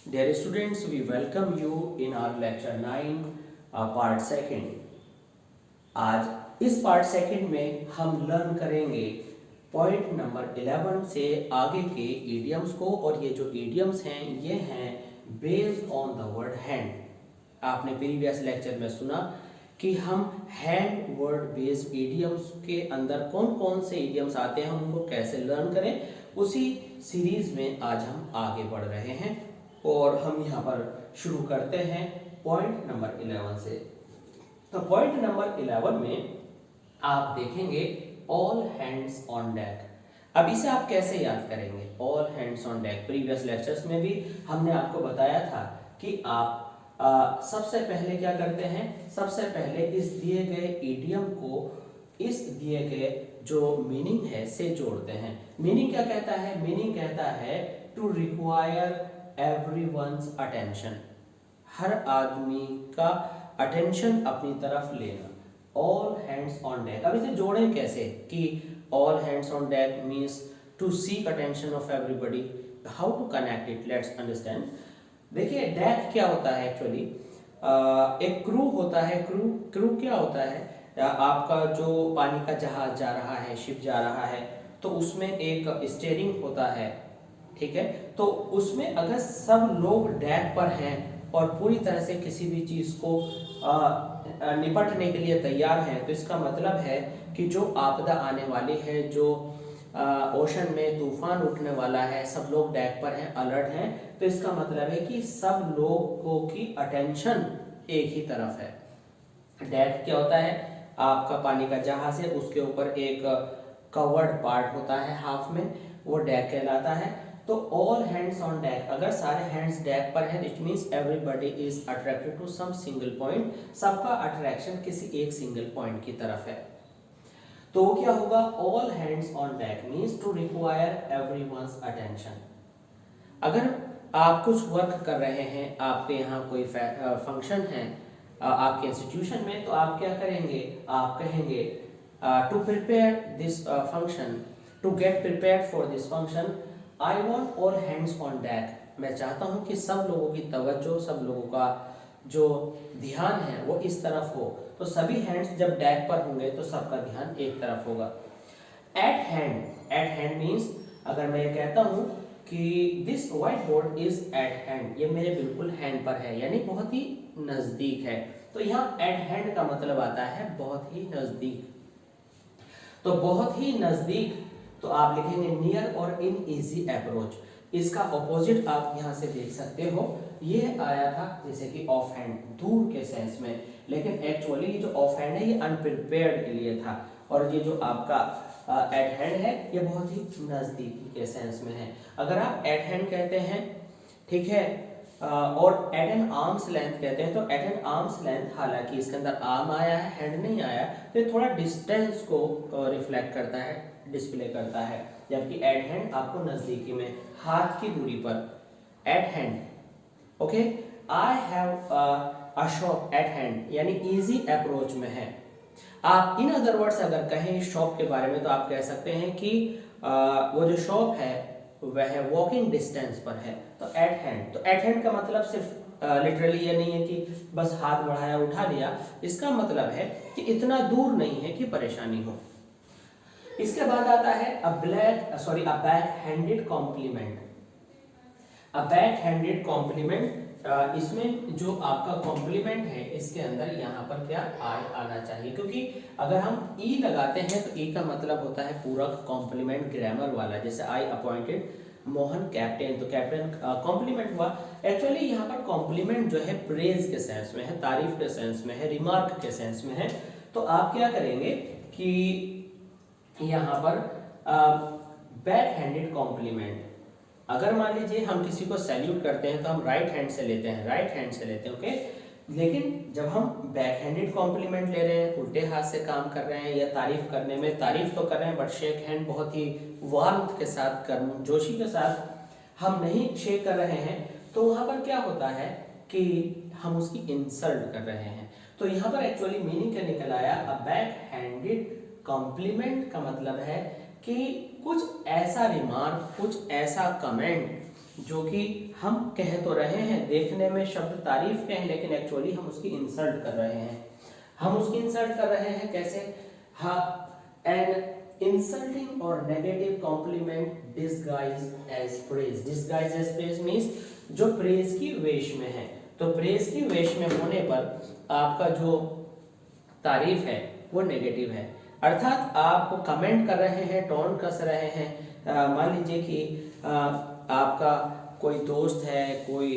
Dear students, we welcome you in our lecture 9 part second. आज इस part second में हम लर्न करेंगे पॉइंट नंबर 11 से आगे के इडियम्स को, और ये जो इडियम्स हैं ये हैं based on the word hand. आपने प्रीवियस लेक्चर में सुना कि हम हैंड वर्ड बेस्ड इडियम्स के अंदर कौन कौन से इडियम्स आते हैं, उनको कैसे लर्न करें, उसी सीरीज में आज हम आगे बढ़ रहे हैं। और हम यहाँ पर शुरू करते हैं पॉइंट नंबर 11 से। तो पॉइंट नंबर 11 में आप देखेंगे ऑल हैंड्स ऑन डेक। अब इसे आप कैसे याद करेंगे? All hands on deck previous lectures में भी हमने आपको बताया था कि आप सबसे पहले क्या करते हैं, सबसे पहले इस दिए गए इडियम को इस दिए गए जो मीनिंग है से जोड़ते हैं। मीनिंग क्या कहता है? मीनिंग कहता है टू रिक्वायर एवरीवन्स अटेंशन, हर आदमी का अटेंशन अपनी तरफ लेना। All hands on deck. अब इसे जोड़ें कैसे कि all hands on deck means to seek attention of everybody. How to connect it, let's understand. देखिए डेक क्या होता है एक्चुअली, एक क्रू होता है। क्रू क्या होता है? आपका जो पानी का जहाज जा रहा है, शिप जा रहा है, तो उसमें एक स्टीयरिंग होता है, ठीक है। तो उसमें अगर सब लोग डेक पर हैं और पूरी तरह से किसी भी चीज को निपटने के लिए तैयार हैं, तो इसका मतलब है कि जो आपदा आने वाली है, जो ओशन में तूफान उठने वाला है, सब लोग डेक पर हैं, अलर्ट हैं। तो इसका मतलब है कि सब लोगों की अटेंशन एक ही तरफ है। डेक क्या होता है? आपका पानी का जहाज है, उसके ऊपर एक कवर्ड पार्ट होता है हाफ में, वो डेक कहलाता है। तो ऑल हैंड्स ऑन डेक, अगर सारे हैंड्स डेक पर हैं, it means everybody is attracted to some single point. सबका अट्रैक्शन किसी एक सिंगल पॉइंट की तरफ है। तो क्या होगा? All hands on deck means to require everyone's attention. अगर आप कुछ वर्क कर रहे हैं, आपके यहाँ कोई फंक्शन है आपके इंस्टीट्यूशन में, तो आप क्या करेंगे? आप कहेंगे to prepare this function, to get prepared for this function, I want all hands on deck. मैं चाहता हूँ कि सब लोगों की तवज्जो, सब लोगों का जो ध्यान है वो इस तरफ हो। तो सभी हैंड्स जब डेक पर होंगे तो सबका ध्यान एक तरफ होगा। एट हैंड मीन्स अगर मैं ये कहता हूँ कि this white board is eight hand, ये मेरे बिल्कुल हैंड पर है, यानी बहुत ही नजदीक है। तो यहाँ एट हैंड का मतलब आता है बहुत ही नजदीक। तो बहुत ही नजदीक, तो आप लिखेंगे नियर और इन इजी अप्रोच। इसका ऑपोजिट आप यहाँ से देख सकते हो, ये आया था जैसे कि ऑफ हैंड, दूर के सेंस में, लेकिन एक्चुअली ये जो ऑफ हैंड है ये अनप्रिपेयर्ड के लिए था, और ये जो आपका एट हैंड है ये बहुत ही नजदीकी के सेंस में है। अगर आप एट हैंड कहते हैं, ठीक है, और एट एन आर्म्स लेंथ कहते हैं, तो एट एन आर्म्स लेंथ, हालांकि इसके अंदर आर्म आया है, हैंड नहीं आया, तो ये थोड़ा डिस्टेंस को रिफ्लेक्ट करता है, डिस्प्ले करता है। जबकि एट हैंड आपको नजदीकी में, हाथ की दूरी पर, eight hand. Okay, I have a shop eight hand, यानी इजी अप्रोच में है। आप इन अदर वर्ड्स अगर कहें शॉप के बारे में, तो आप कह सकते हैं कि वो जो शॉप है वह वॉकिंग डिस्टेंस पर है। तो एट हैंड, तो एट हैंड का मतलब सिर्फ लिटरली ये नहीं है कि बस हाथ बढ़ाया उठा लिया, इसका मतलब है कि इतना दूर नहीं है कि परेशानी हो। इसके बाद आता है a back handed compliment. A back handed compliment, इसमें जो आपका कॉम्प्लीमेंट है इसके अंदर यहाँ पर क्या आई आना चाहिए, क्योंकि अगर हम ई लगाते हैं तो ई का मतलब होता है पूरक, कॉम्प्लीमेंट ग्रामर वाला। जैसे आई अपॉइंटेड मोहन कैप्टन, तो कैप्टन कॉम्प्लीमेंट हुआ। एक्चुअली यहाँ पर कॉम्प्लीमेंट जो है प्रेज के सेंस में है, तारीफ के सेंस में है, रिमार्क के सेंस में है। तो आप क्या करेंगे कि यहाँ पर बैक हैंडेड कॉम्प्लीमेंट, अगर मान लीजिए हम किसी को सैल्यूट करते हैं तो हम राइट हैंड से लेते हैं, राइट हैंड से लेते हैं, ओके। लेकिन जब हम बैक हैंडेड कॉम्प्लीमेंट ले रहे हैं, उल्टे हाथ से काम कर रहे हैं, या तारीफ करने में तारीफ तो कर रहे हैं बट शेक हैंड बहुत ही वार्मथ के साथ, गर्मजोशी के साथ हम नहीं शेक कर रहे हैं, तो वहाँ पर क्या होता है कि हम उसकी इंसल्ट कर रहे हैं। तो यहाँ पर एक्चुअली मीनिंग क्या निकल आया? अ बैक हैंडेड कॉम्प्लीमेंट का मतलब है कि कुछ ऐसा रिमार्क, कुछ ऐसा कमेंट जो कि हम कह तो रहे हैं, देखने में शब्द तारीफ के हैं, लेकिन एक्चुअली हम उसकी इंसल्ट कर रहे हैं। हम उसकी इंसल्ट कर रहे हैं कैसे? हाँ, एन इंसल्टिंग और negative compliment disguise as praise. Disguise as praise means जो प्रेज की वेश में है। तो प्रेज की वेश में होने पर आपका जो तारीफ है वो नेगेटिव है, अर्थात आप कमेंट कर रहे हैं, टोन कस रहे हैं। मान लीजिए कि आपका कोई दोस्त है, कोई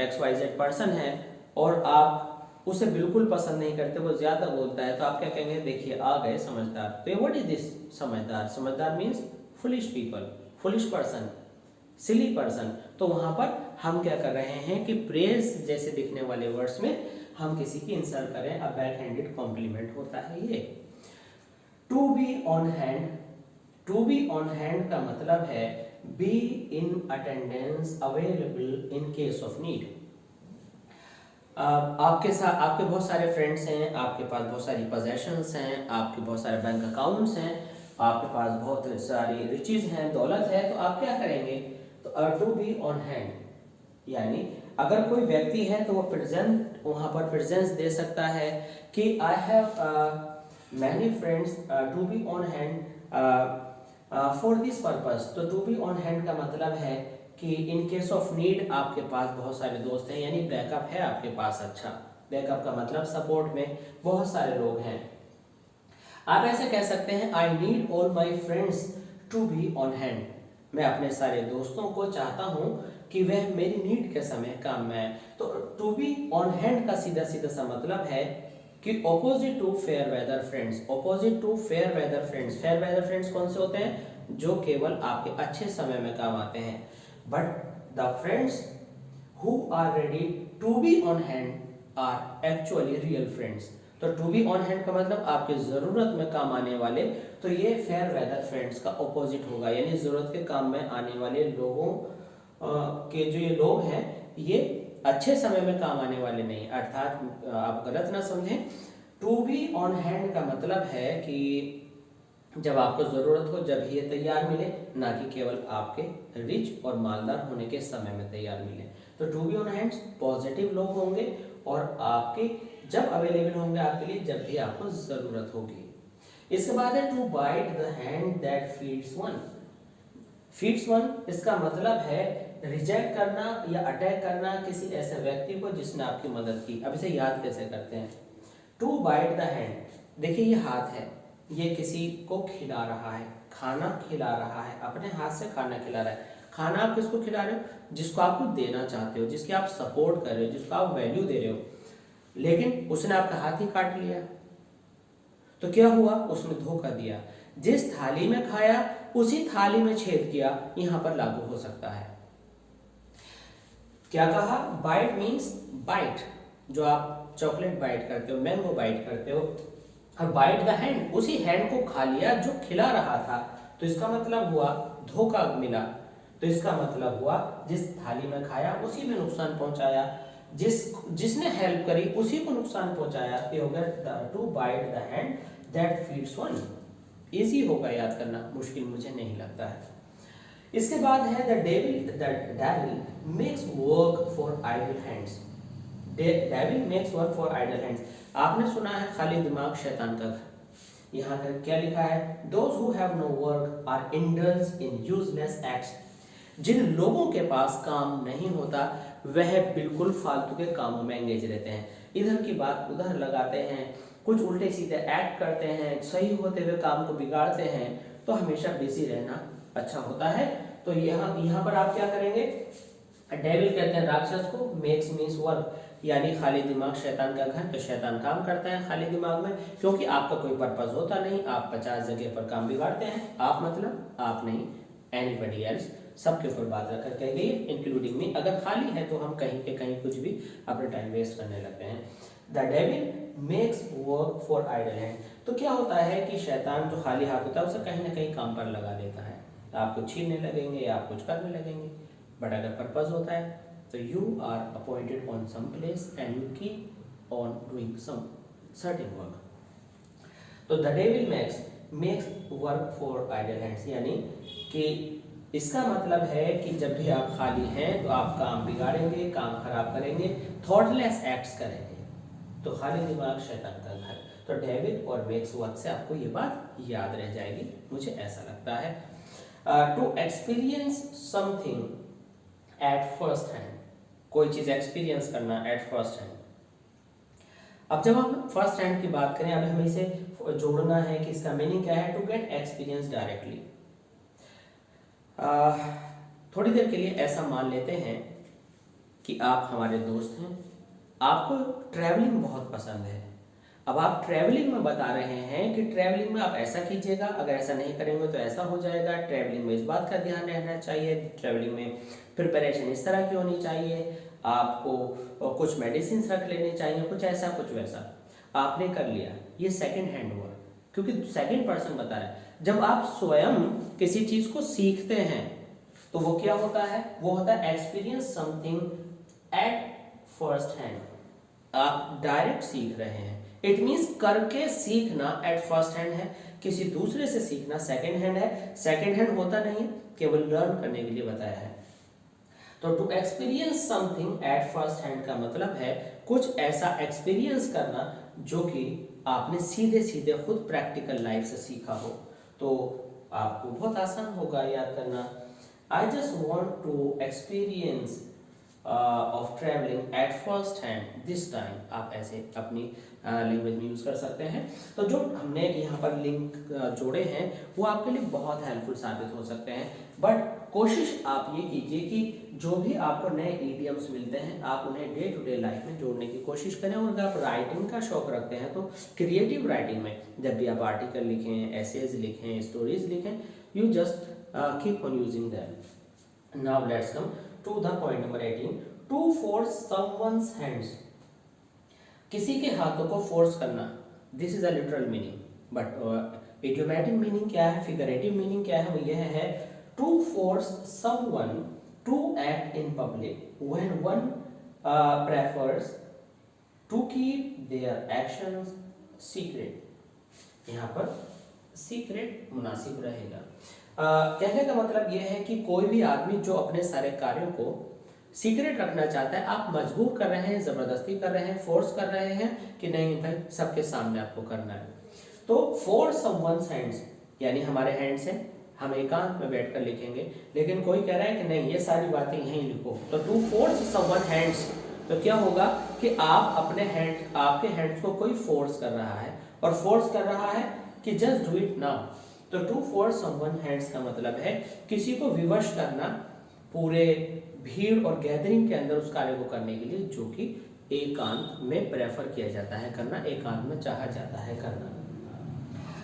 XYZ पर्सन है, और आप उसे बिल्कुल पसंद नहीं करते, वो ज्यादा बोलता है, तो आप क्या कहेंगे? देखिए आ गए समझदार। तो व्हाट इज दिस समझदार? समझदार means foolish people, foolish person, silly person. तो वहां पर हम क्या कर रहे हैं कि प्रेज जैसे दिखने वाले वर्ड्स में हम किसी की इंसल्ट करें, अब बैक हैंडेड कॉम्प्लीमेंट होता है ये। To be on hand, to be on hand का मतलब है be in attendance, available in case of need. आपके साथ आपके बहुत सारे फ्रेंड्स हैं, आपके पास बहुत सारी पोजेशंस हैं, आपके बहुत सारे बैंक अकाउंट्स हैं, आपके पास बहुत सारी रिचेज हैं, दौलत है, तो आप क्या करेंगे? तो टू बी ऑन हैंड यानी अगर कोई व्यक्ति है तो वो प्रेजेंट, वहां पर प्रेजेंस दे सकता है कि I have many friends, to be on hand for this purpose. तो टू बी ऑन हैंड का मतलब है कि इन केस ऑफ नीड आपके पास बहुत सारे दोस्त हैं, यानी बैकअप है आपके पास। अच्छा, बैकअप का मतलब सपोर्ट में बहुत सारे लोग हैं। आप ऐसे कह सकते हैं I need all my friends to be on hand. मैं अपने सारे दोस्तों को चाहता हूं कि वह मेरी नीड के समय काम में आए। तो टू बी ऑन हैंड का सीधा सीधा सा मतलब है कि opposite to fair weather friends. Opposite to fair weather friends. Fair weather friends कौन से होते हैं? जो केवल आपके अच्छे समय में काम आते हैं। But the friends who are ready to be on hand are actually real friends. तो टू बी ऑन हैंड का मतलब आपके जरूरत में काम आने वाले। तो ये फेयर वेदर फ्रेंड्स का ऑपोजिट होगा, यानी जरूरत के काम में आने वाले लोगों के जो ये लोग हैं, ये अच्छे समय में काम आने वाले नहीं। अर्थात आप गलत ना समझें, टू बी ऑन हैंड का मतलब है कि जब आपको जरूरत हो जब ये तैयार मिले, ना कि केवल आपके रिच और मालदार होने के समय में तैयार मिले। तो to be on hands positive लोग होंगे और आपके जब अवेलेबल होंगे आपके लिए जब भी आपको जरूरत होगी। इसके बाद है to bite the hand that feeds one. Feeds one इसका मतलब है रिजेक्ट करना या अटैक करना किसी ऐसे व्यक्ति को जिसने आपकी मदद की। अब इसे याद कैसे करते हैं? टू बाइट द हैंड, देखिए ये हाथ है, ये किसी को खिला रहा है, खाना खिला रहा है, अपने हाथ से खाना खिला रहा है। खाना आप किसको खिला रहे हो? जिसको आप देना चाहते हो, जिसकी आप सपोर्ट कर रहे हो, जिसको आप वैल्यू दे रहे हो, लेकिन उसने आपका हाथ ही काट लिया। तो क्या हुआ? उसने धोखा दिया। जिस थाली में खाया उसी थाली में छेद किया, यहां पर लागू हो सकता है। क्या कहा? बाइट मीन्स बाइट, जो आप चॉकलेट बाइट करते हो, मैंगो बाइट करते हो, और बाइट द हैंड, उसी हैंड को खा लिया जो खिला रहा था। तो इसका मतलब हुआ धोखा मिला। तो इसका मतलब हुआ जिस थाली में खाया उसी में नुकसान पहुंचाया, जिसने हेल्प करी उसी को नुकसान पहुंचाया। ये हो गया to bite the hand that feeds one. Easy होगा याद करना, मुश्किल मुझे नहीं लगता है। इसके बाद है the devil makes work for idle hands. Devil makes work for idle hands. आपने सुना है खाली दिमाग शैतान का घर। यहाँ पर क्या लिखा है? Those who have no work or indulge in useless acts. जिन लोगों के पास काम नहीं होता वह बिल्कुल फालतू के कामों में एंगेज रहते हैं, इधर की बात उधर लगाते हैं, कुछ उल्टे सीधे एक्ट करते हैं, सही होते हुए काम को बिगाड़ते हैं। तो हमेशा बिजी रहना अच्छा होता है। तो यहाँ पर आप क्या करेंगे? डेविल कहते हैं राक्षस को, मेक्स मीन्स वर्क, यानी खाली दिमाग शैतान का घर। तो शैतान काम करता है खाली दिमाग में, क्योंकि आपका कोई पर्पस होता नहीं, आप 50 जगह पर काम बिगाड़ते हैं। आप मतलब आप नहीं, एनीबडी एल्स, सबके ऊपर बात रख कर कह गई, इंक्लूडिंग मी। अगर खाली है तो हम कहीं के कहीं कुछ भी अपना टाइम वेस्ट करने लगते हैं। The devil makes work for idle hand. तो क्या होता है कि शैतान जो खाली हाथ होता है उसे कहीं ना कहीं काम पर लगा देता है, आप कुछ छीनने लगेंगे या आप कुछ करने लगेंगे। बट अगर पर्पस होता है तो you are appointed on some place and you keep on doing some certain work. तो the devil makes work for idle hands, यानी कि इसका मतलब है कि जब भी आप खाली हैं तो आप काम बिगाड़ेंगे, काम खराब करेंगे, थॉटलेस एक्ट्स करेंगे। तो खाली दिमाग शैतान का घर। तो डेविड और मेक्स वर्क से आपको ये बात याद रह जाएगी, मुझे ऐसा लगता है। To experience something at first hand, कोई चीज एक्सपीरियंस करना एट फर्स्ट हैंड। अब जब हम फर्स्ट हैंड की बात करें, अभी हमें इसे जोड़ना है कि इसका मीनिंग क्या है। To get experience directly. थोड़ी देर के लिए ऐसा मान लेते हैं कि आप हमारे दोस्त हैं, आपको ट्रैवलिंग बहुत पसंद है। अब आप ट्रैवलिंग में बता रहे हैं कि ट्रैवलिंग में आप ऐसा कीजिएगा, अगर ऐसा नहीं करेंगे तो ऐसा हो जाएगा, ट्रैवलिंग में इस बात का ध्यान रहना चाहिए, ट्रैवलिंग में प्रिपरेशन इस तरह की होनी चाहिए, आपको कुछ मेडिसिन रख लेने चाहिए, कुछ ऐसा कुछ वैसा। आपने कर लिया, ये सेकंड हैंड हुआ, क्योंकि सेकंड पर्सन बता रहा है। जब आप स्वयं किसी चीज को सीखते हैं तो वो क्या होता है, वो होता है experience something at first hand. आप डायरेक्ट सीख रहे हैं, इट मींस करके सीखना एट फर्स्ट हैंड है, किसी दूसरे से सीखना सेकंड हैंड है। सेकंड हैंड होता नहीं है, केवल लर्न करने के लिए बताया है। तो to experience something at first hand का मतलब है कुछ ऐसा एक्सपीरियंस करना जो कि आपने सीधे सीधे खुद प्रैक्टिकल लाइफ से सीखा हो, तो आपको बहुत आसान होगा याद करना। I just want to experience of travelling at first hand this time. आप ऐसे अपनी लैंग्वेज में यूज कर सकते हैं। तो जो हमने यहाँ पर लिंक जोड़े हैं वो आपके लिए बहुत हेल्पफुल साबित हो सकते हैं, बट कोशिश आप ये कीजिए कि जो भी आपको नए ईडियम्स मिलते हैं आप उन्हें डे टू डे लाइफ में जोड़ने की कोशिश करें। और अगर आप राइटिंग का शौक रखते हैं तो क्रिएटिव राइटिंग में जब भी आप आर्टिकल लिखें, एसेज लिखें, स्टोरीज लिखें, you just keep on using them. Now let's come to the point number 18, to force someone's hands. किसी के हाथों को फोर्स करना, this is a literal meaning, but idiomatic meaning क्या है, फिगरेटिव मीनिंग क्या है, वो यह है to force someone to act in public when one prefers to keep their actions secret. यहाँ पर सीक्रेट मुनासिब रहेगा। कहने का मतलब यह है कि कोई भी आदमी जो अपने सारे कार्यों को सीक्रेट रखना चाहता है, आप मजबूर कर रहे हैं, जबरदस्ती कर रहे हैं, फोर्स कर रहे हैं कि नहीं भाई सबके सामने आपको करना है। तो फोर्स समवन्स हैंड्स यानी हमारे हैंड्स हैं, हम एकांत में बैठकर लिखेंगे, लेकिन कोई कह रहा है कि नहीं ये सारी बातें यहीं लिखो, तो टू फोर्स समवन हैंड्स, तो क्या होगा कि आप अपने हैंड, आपके हैंड्स को कोई फोर्स कर रहा है, और फोर्स कर रहा है कि जस्ट डू इट नाउ। तो टू फोर्स समवन हैंड्स का मतलब है किसी को विवश करना पूरे भीड़ और गैदरिंग के अंदर उस कार्य को करने के लिए जो कि एकांत में प्रेफर किया जाता है करना, एकांत में चाहा जाता है करना।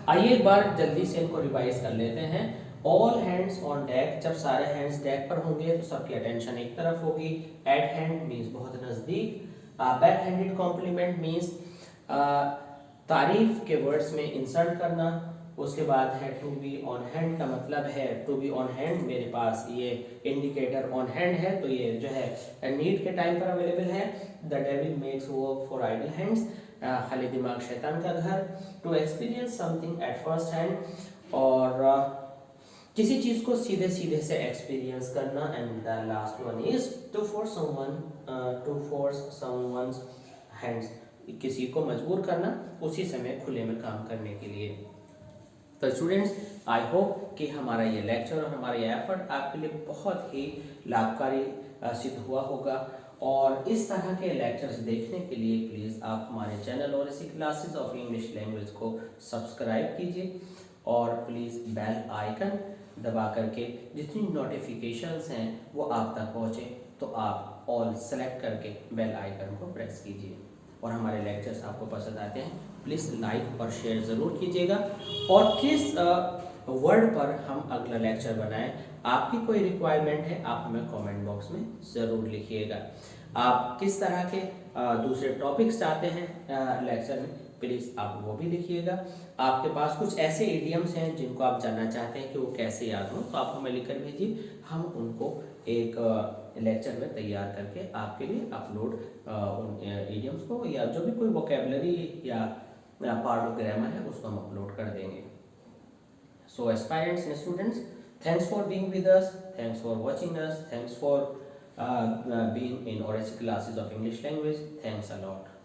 आइए एक बार जल्दी से इनको रिवाइज कर लेते हैं। ऑल हैंड्स ऑन डेक, जब सारे हैंड्स डेक पर होंगे तो सबकी अटेंशन एक तरफ होगी। एट हैंड मीन्स बहुत नजदीक। बैक हैंडेड कॉम्प्लीमेंट मीन्स तारीफ के वर्ड्स में इंसर्ट करना। उसके बाद है टू बी ऑन हैंड का मतलब है टू बी ऑन हैंड, मेरे पास ये इंडिकेटर ऑन हैंड है तो ये जो है नीड के टाइम पर अवेलेबल है। The devil makes work for idle hands, खाली दिमाग शैतान का घर। To experience something at first hand, और किसी चीज को सीधे सीधे से एक्सपीरियंस करना। And the last one is to force someone's hands, किसी को मजबूर करना उसी समय खुले में काम करने के लिए। तो स्टूडेंट्स, आई होप कि हमारा ये लेक्चर और हमारा ये एफर्ट आपके लिए बहुत ही लाभकारी सिद्ध हुआ होगा। और इस तरह के लेक्चर्स देखने के लिए प्लीज़ आप हमारे चैनल और इसी क्लासेस ऑफ इंग्लिश लैंग्वेज को सब्सक्राइब कीजिए, और प्लीज़ बेल आइकन दबा करके जितनी नोटिफिकेशंस हैं वो आप तक पहुँचे तो आप ऑल सेलेक्ट करके बेल आइकन को प्रेस कीजिए। और हमारे लेक्चर्स आपको पसंद आते हैं प्लीज़ लाइक और शेयर ज़रूर कीजिएगा। और किस वर्ड पर हम अगला लेक्चर बनाएं, आपकी कोई रिक्वायरमेंट है आप हमें कमेंट बॉक्स में ज़रूर लिखिएगा। आप किस तरह के दूसरे टॉपिक्स चाहते हैं लेक्चर में, प्लीज़ आप वो भी लिखिएगा। आपके पास कुछ ऐसे इडियम्स हैं जिनको आप जानना चाहते हैं कि वो कैसे याद हो, तो आप हमें लिखकर भेजिए, हम उनको एक लेक्चर में तैयार करके आपके लिए अपलोड उन इडियम्स को, या जो भी कोई वोकेबलरी या पार्ट ऑफ ग्रामर है उसको हम अपलोड कर देंगे। So aspirants and students, Thanks for being with us. Thanks for watching us. Thanks for being in Oracy classes of English language. Thanks a lot.